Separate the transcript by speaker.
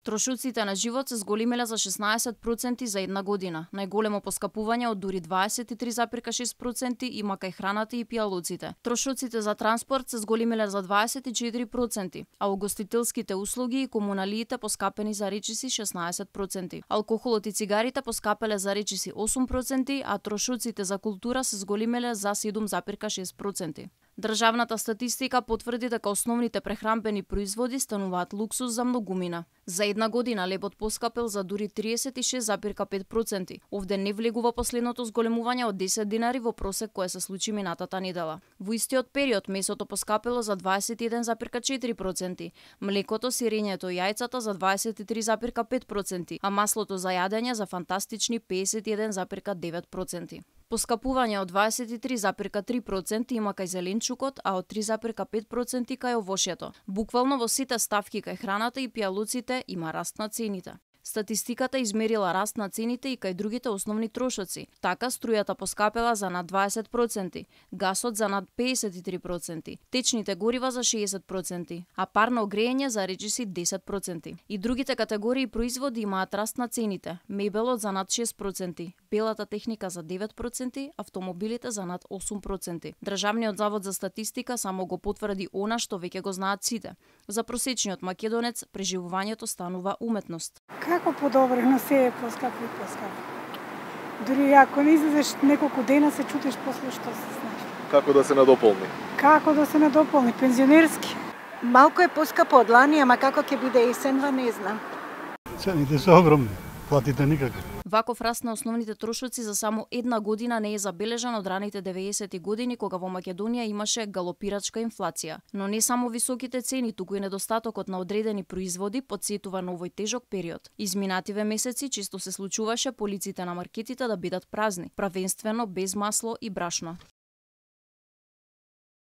Speaker 1: Трошоците на живот се зголемиле за 16% за една година. Најголемо поскапување од дури 23,6% има кај храната и пијалоците. Трошоците за транспорт се зголемиле за 24%, а угостителските услуги и комуналиите поскапени за речиси 16%. Алкохолот и цигарите поскапеле за речиси 8%, а трошоците за култура се зголемиле за 7,6%. Државната статистика потврди дека основните прехранбени производи стануваат луксуз за многумина. За една година лебот поскапел за дури 36,5%. Овде не влегува последното зголемување од 10 динари во просек кое се случи минатата недела. Во истиот период месото поскапело за 21,4%, млекото, сирењето и јајцата за 23,5%, а маслото за јадење за фантастични 51,9%. Поскапување од 23,3% има кај зеленчукот, а од 3,5% кај овошјето. Буквално во сите ставки кај храната и пијалуците има раст на цените. Статистиката измерила раст на цените и кај другите основни трошоци. Така струјата поскапела за над 20%, гасот за над 53%, течните горива за 60%, а парно грејење за речиси 10%. И другите категории производи имаат раст на цените. Мебелот за над 6%, белата техника за 9%, автомобилите за над 8%. Државниот завод за статистика само го потврди она што веќе го знаат сите. За просечниот македонец преживувањето станува уметност.
Speaker 2: Како подобрено, се е поскапо и поскапо. Дури ако не излезеш неколку дена, се чутиш после што се знаеш.
Speaker 3: Како да се надополни?
Speaker 2: Како да се надополни? Пензионерски.
Speaker 4: Малку е поскапо од лани, ама како ќе биде есенва, не знам.
Speaker 5: Цените се огромни, платите никако.
Speaker 1: Ваков раст на основните трошоци за само една година не е забележан од раните 90-ти години, кога во Македонија имаше галопирачка инфлација. Но не само високите цени, туку и недостатокот на одредени производи потсетува на овој тежок период. Изминативе месеци често се случуваше полиците на маркетите да бидат празни, правенствено без масло и брашно.